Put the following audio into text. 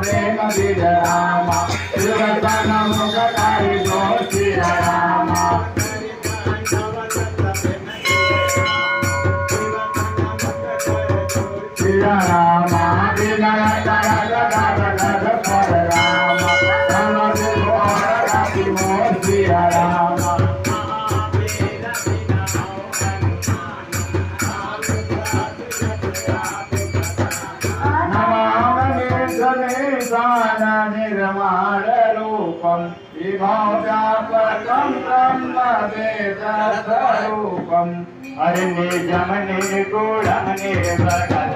प्रेम बीज रामा त्रिवचन मुखकारी जो श्री रामा श्री रामा विनय कर गद पर रामा समझ राखी मोर श्री रामा निर्माण रूपम विभाव्यापकं ब्रह्मवेदस्वरूपम हरि निजम निर्गुणं निर्भगत